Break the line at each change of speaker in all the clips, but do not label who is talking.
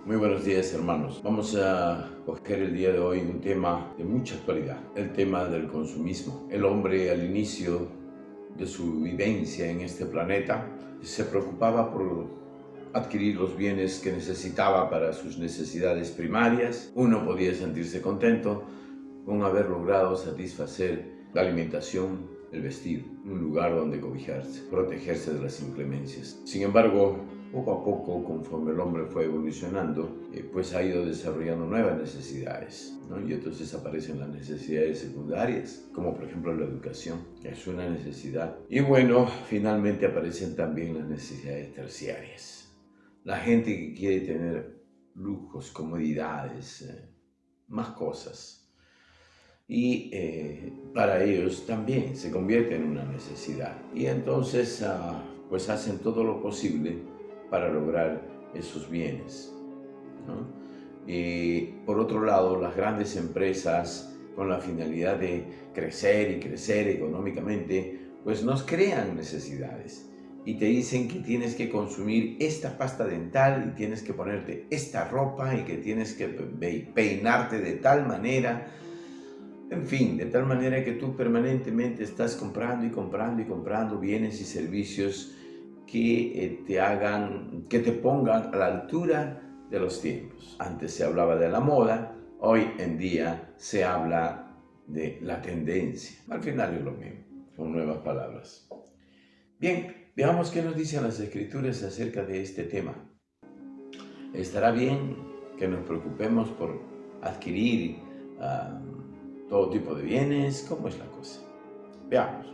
Muy buenos días, hermanos. Vamos a coger el día de hoy un tema de mucha actualidad, el tema del consumismo. El hombre al inicio de su vivencia en este planeta se preocupaba por adquirir los bienes que necesitaba para sus necesidades primarias. Uno podía sentirse contento con haber logrado satisfacer la alimentación, el vestir, un lugar donde cobijarse, protegerse de las inclemencias. Sin embargo, poco a poco, conforme el hombre fue evolucionando, pues ha ido desarrollando nuevas necesidades, ¿no? Y entonces aparecen las necesidades secundarias, como por ejemplo la educación, que es una necesidad. Y bueno, finalmente aparecen también las necesidades terciarias. La gente que quiere tener lujos, comodidades, más cosas. Y para ellos también se convierte en una necesidad. Y entonces pues hacen todo lo posible para lograr esos bienes, ¿no? Y por otro lado, las grandes empresas, con la finalidad de crecer y crecer económicamente, pues nos crean necesidades y te dicen que tienes que consumir esta pasta dental y tienes que ponerte esta ropa y que tienes que peinarte de tal manera. En fin, de tal manera que tú permanentemente estás comprando y comprando y comprando bienes y servicios que te pongan a la altura de los tiempos. Antes se hablaba de la moda, hoy en día se habla de la tendencia. Al final es lo mismo, con nuevas palabras. Bien, veamos qué nos dicen las Escrituras acerca de este tema. ¿Estará bien que nos preocupemos por adquirir todo tipo de bienes? ¿Cómo es la cosa? Veamos.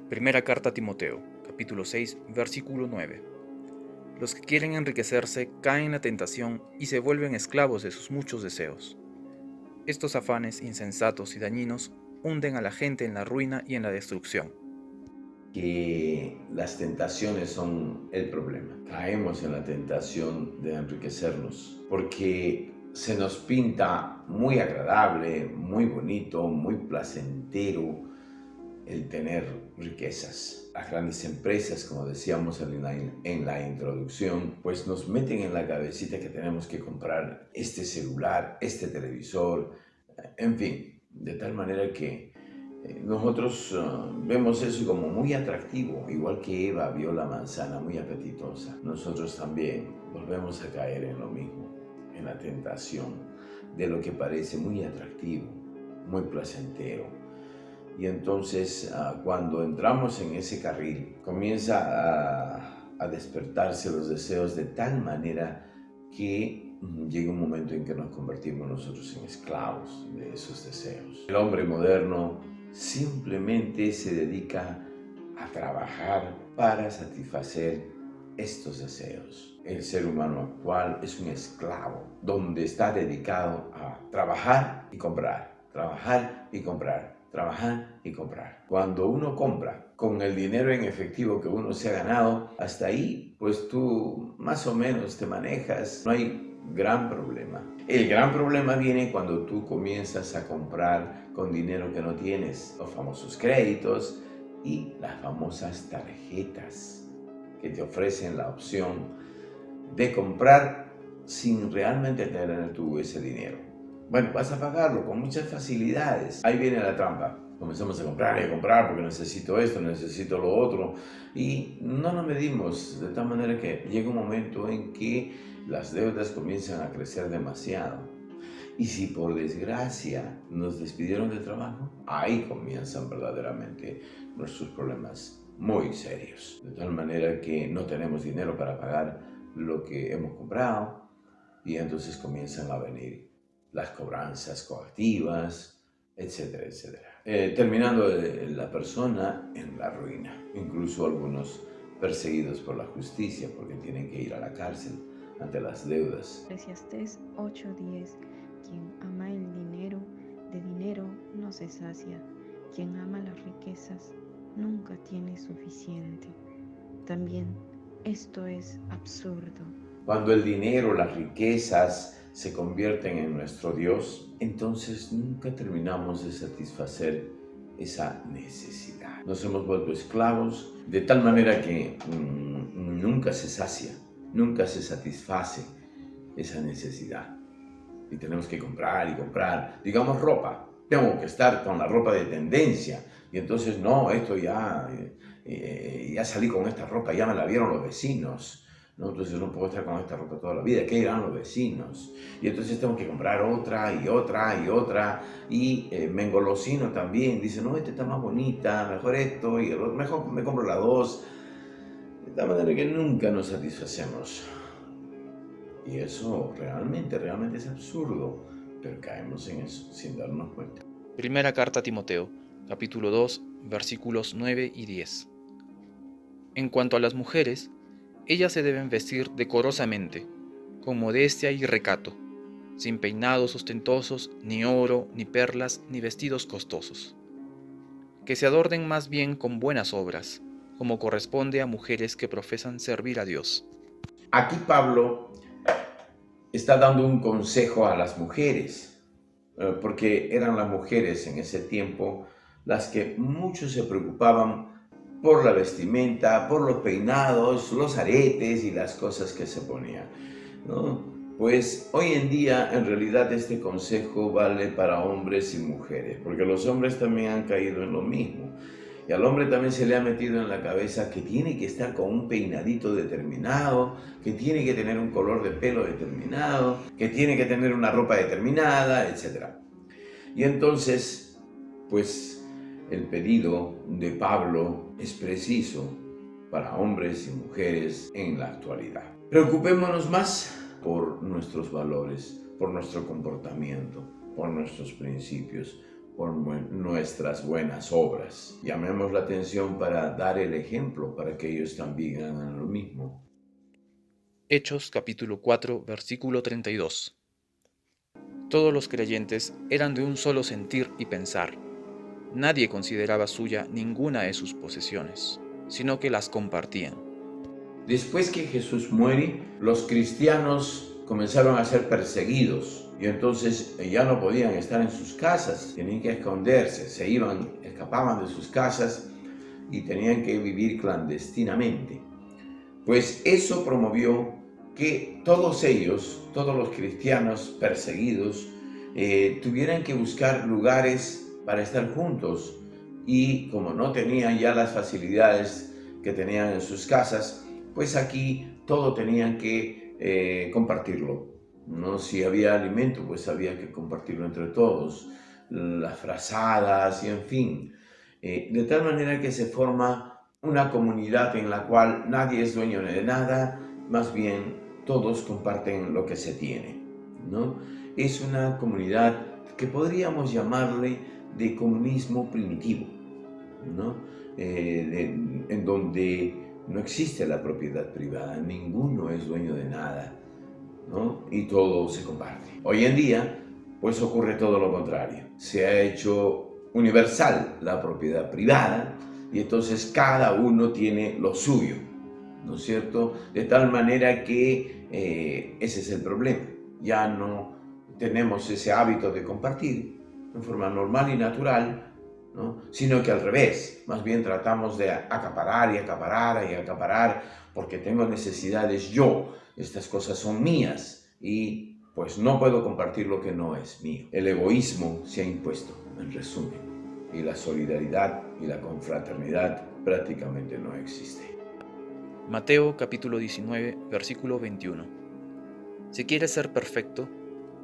Primera carta a Timoteo, capítulo 6, versículo 9. Los que quieren enriquecerse caen en la tentación y se vuelven esclavos de sus muchos deseos. Estos afanes insensatos y dañinos hunden a la gente en la ruina y en la destrucción.
Que las tentaciones son el problema. Caemos en la tentación de enriquecernos porque se nos pinta muy agradable, muy bonito, muy placentero el tener riquezas. Las grandes empresas, como decíamos en la introducción, pues nos meten en la cabecita que tenemos que comprar este celular, este televisor, en fin, de tal manera que nosotros vemos eso como muy atractivo, igual que Eva vio la manzana muy apetitosa. Nosotros también volvemos a caer en lo mismo, en la tentación de lo que parece muy atractivo, muy placentero. Y entonces cuando entramos en ese carril, comienza a despertarse los deseos de tal manera que llega un momento en que nos convertimos nosotros en esclavos de esos deseos. El hombre moderno simplemente se dedica a trabajar para satisfacer estos deseos. El ser humano actual es un esclavo donde está dedicado a trabajar y comprar, trabajar y comprar, trabajar y comprar. Cuando uno compra con el dinero en efectivo que uno se ha ganado, hasta ahí pues tú más o menos te manejas, no hay gran problema. El gran problema viene cuando tú comienzas a comprar con dinero que no tienes, los famosos créditos y las famosas tarjetas que te ofrecen la opción de comprar sin realmente tener tú ese dinero. Bueno, vas a pagarlo con muchas facilidades. Ahí viene la trampa. Comenzamos a comprar y a comprar porque necesito esto, necesito lo otro. Y no nos medimos de tal manera que llega un momento en que las deudas comienzan a crecer demasiado. Y si por desgracia nos despidieron del trabajo, ahí comienzan verdaderamente nuestros problemas muy serios. De tal manera que no tenemos dinero para pagar lo que hemos comprado y entonces comienzan a venir las cobranzas coactivas, etcétera, etcétera. Terminando la persona en la ruina. Incluso algunos perseguidos por la justicia porque tienen que ir a la cárcel ante las deudas.
Eclesiastés 8:10. Quien ama el dinero, de dinero no se sacia. Quien ama las riquezas, nunca tiene suficiente. También esto es absurdo.
Cuando el dinero, las riquezas se convierten en nuestro Dios, entonces nunca terminamos de satisfacer esa necesidad. Nos hemos vuelto esclavos de tal manera que nunca se sacia, nunca se satisface esa necesidad. Y tenemos que comprar y comprar, digamos ropa. Tengo que estar con la ropa de tendencia. Y entonces, no, esto ya salí con esta ropa, ya me la vieron los vecinos. ¿No? Entonces no puedo estar con esta ropa toda la vida. ¿Qué dirán los vecinos? Y entonces tengo que comprar otra y otra y otra. Y me engolosino también. Dice, no, esta está más bonita, mejor esto y el otro. Mejor me compro las dos. De tal manera que nunca nos satisfacemos. Y eso realmente es absurdo, pero caemos en eso sin darnos cuenta.
Primera carta a Timoteo, capítulo 2, versículos 9 y 10. En cuanto a las mujeres, ellas se deben vestir decorosamente, con modestia y recato, sin peinados ostentosos, ni oro, ni perlas, ni vestidos costosos. Que se adornen más bien con buenas obras, como corresponde a mujeres que profesan servir a Dios.
Aquí Pablo está dando un consejo a las mujeres, porque eran las mujeres en ese tiempo las que mucho se preocupaban por la vestimenta, por los peinados, los aretes y las cosas que se ponían, ¿no? Pues hoy en día en realidad este consejo vale para hombres y mujeres, porque los hombres también han caído en lo mismo. Y al hombre también se le ha metido en la cabeza que tiene que estar con un peinadito determinado, que tiene que tener un color de pelo determinado, que tiene que tener una ropa determinada, etc. Y entonces, pues el pedido de Pablo es preciso para hombres y mujeres en la actualidad. Preocupémonos más por nuestros valores, por nuestro comportamiento, por nuestros principios, por nuestras buenas obras. Llamemos la atención para dar el ejemplo, para que ellos también hagan lo mismo.
Hechos capítulo 4, versículo 32. Todos los creyentes eran de un solo sentir y pensar. Nadie consideraba suya ninguna de sus posesiones, sino que las compartían.
Después que Jesús muere, los cristianos comenzaron a ser perseguidos y entonces ya no podían estar en sus casas, tenían que esconderse, escapaban de sus casas y tenían que vivir clandestinamente. Pues eso promovió que todos ellos, todos los cristianos perseguidos, tuvieran que buscar lugares para estar juntos y como no tenían ya las facilidades que tenían en sus casas, pues aquí todo tenían que compartirlo, ¿no? Si había alimento, pues había que compartirlo entre todos, las frazadas y en fin, de tal manera que se forma una comunidad en la cual nadie es dueño de nada, más bien todos comparten lo que se tiene, ¿no? Es una comunidad que podríamos llamarle de comunismo primitivo, ¿no? En donde no existe la propiedad privada, ninguno es dueño de nada, ¿no? Y todo se comparte. Hoy en día, pues ocurre todo lo contrario. Se ha hecho universal la propiedad privada y entonces cada uno tiene lo suyo, ¿no es cierto? De tal manera que ese es el problema. Ya no tenemos ese hábito de compartir en forma normal y natural, ¿no? Sino que al revés, más bien tratamos de acaparar y acaparar y acaparar porque tengo necesidades yo, estas cosas son mías y pues no puedo compartir lo que no es mío. El egoísmo se ha impuesto, en resumen, y la solidaridad y la confraternidad prácticamente no existe.
Mateo capítulo 19, versículo 21. Si quieres ser perfecto,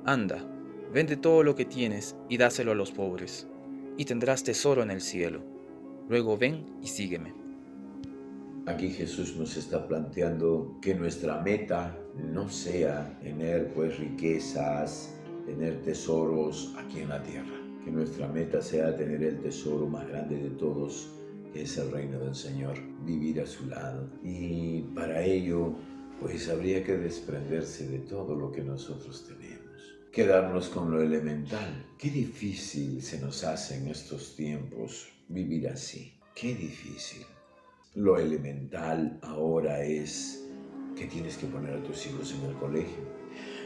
anda, vende todo lo que tienes y dáselo a los pobres, y tendrás tesoro en el cielo. Luego ven y sígueme.
Aquí Jesús nos está planteando que nuestra meta no sea tener pues riquezas, tener tesoros aquí en la tierra. Que nuestra meta sea tener el tesoro más grande de todos, que es el reino del Señor, vivir a su lado. Y para ello pues habría que desprenderse de todo lo que nosotros tenemos. Quedarnos con lo elemental. Qué difícil se nos hace en estos tiempos vivir así. Qué difícil. Lo elemental ahora es que tienes que poner a tus hijos en el colegio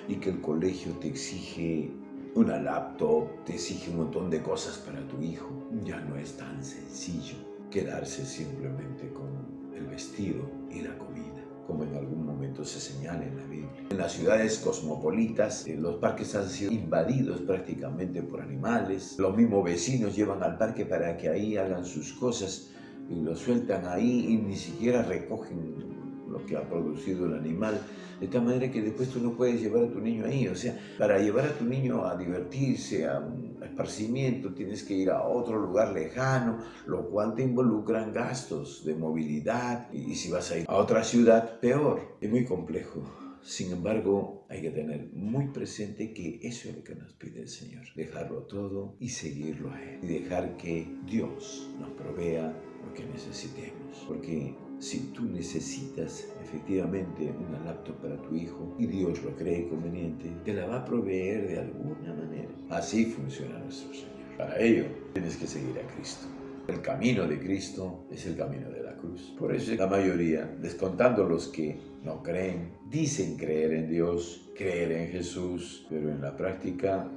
y que el colegio te exige una laptop, te exige un montón de cosas para tu hijo. Ya no es tan sencillo quedarse simplemente con el vestido y la comida, como en algún momento esto se señala en la Biblia. En las ciudades cosmopolitas, los parques han sido invadidos prácticamente por animales. Los mismos vecinos llevan al parque para que ahí hagan sus cosas y lo sueltan ahí y ni siquiera recogen lo que ha producido el animal, de tal manera que después tú no puedes llevar a tu niño ahí. O sea, para llevar a tu niño a divertirse, a un esparcimiento, tienes que ir a otro lugar lejano, lo cual te involucra en gastos de movilidad, y si vas a ir a otra ciudad, peor. Es muy complejo. Sin embargo, hay que tener muy presente que eso es lo que nos pide el Señor, dejarlo todo y seguirlo a Él, y dejar que Dios nos provea lo que necesitemos, porque si tú necesitas efectivamente una laptop para tu hijo y Dios lo cree conveniente, te la va a proveer de alguna manera. Así funciona nuestro Señor. Para ello tienes que seguir a Cristo. El camino de Cristo es el camino de la cruz. Por eso la mayoría, descontando los que no creen, dicen creer en Dios, creer en Jesús, pero en la práctica,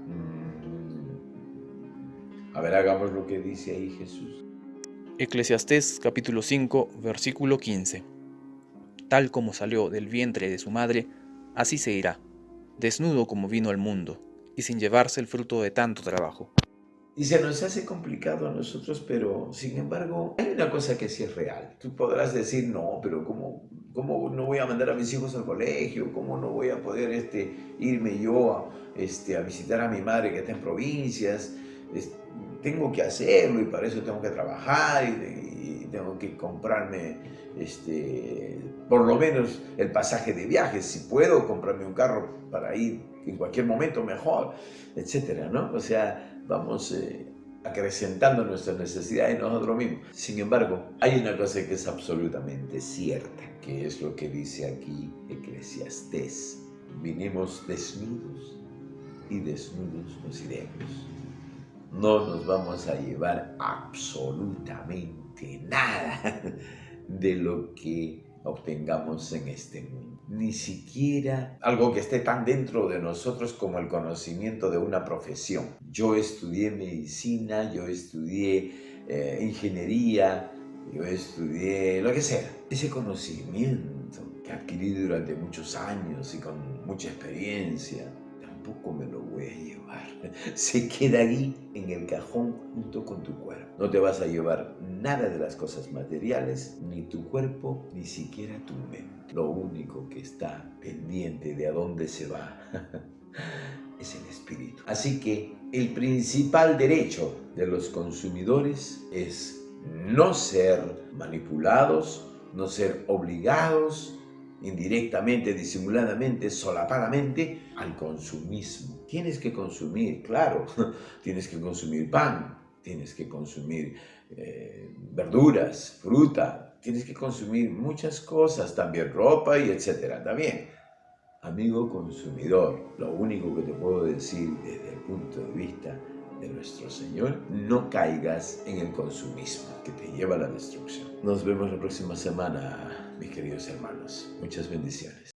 a ver, hagamos lo que dice ahí Jesús.
Eclesiastés capítulo 5, versículo 15. Tal como salió del vientre de su madre, así se irá, desnudo como vino al mundo, y sin llevarse el fruto de tanto trabajo.
Y se nos hace complicado a nosotros, pero sin embargo, hay una cosa que sí es real. Tú podrás decir, no, pero ¿cómo no voy a mandar a mis hijos al colegio? ¿Cómo no voy a poder irme yo a visitar a mi madre que está en provincias? Tengo que hacerlo y para eso tengo que trabajar y tengo que comprarme por lo menos el pasaje de viaje. Si puedo comprarme un carro para ir en cualquier momento, mejor, etcétera, ¿no? O sea, vamos acrecentando nuestras necesidades nosotros mismos. Sin embargo, hay una cosa que es absolutamente cierta, que es lo que dice aquí Eclesiastés. Vinimos desnudos y desnudos nos iremos. No nos vamos a llevar absolutamente nada de lo que obtengamos en este mundo. Ni siquiera algo que esté tan dentro de nosotros como el conocimiento de una profesión. Yo estudié medicina, yo estudié ingeniería, yo estudié lo que sea. Ese conocimiento que adquirí durante muchos años y con mucha experiencia, tampoco me lo voy a llevar. Se queda ahí en el cajón junto con tu cuerpo. No te vas a llevar nada de las cosas materiales, ni tu cuerpo, ni siquiera tu mente. Lo único que está pendiente de a dónde se va es el espíritu. Así que el principal derecho de los consumidores es no ser manipulados, no ser obligados indirectamente, disimuladamente, solapadamente al consumismo. Tienes que consumir, claro, tienes que consumir pan, tienes que consumir verduras, fruta, tienes que consumir muchas cosas, también ropa y etcétera. También, amigo consumidor, lo único que te puedo decir desde el punto de vista de nuestro Señor, no caigas en el consumismo que te lleva a la destrucción. Nos vemos la próxima semana, mis queridos hermanos. Muchas bendiciones.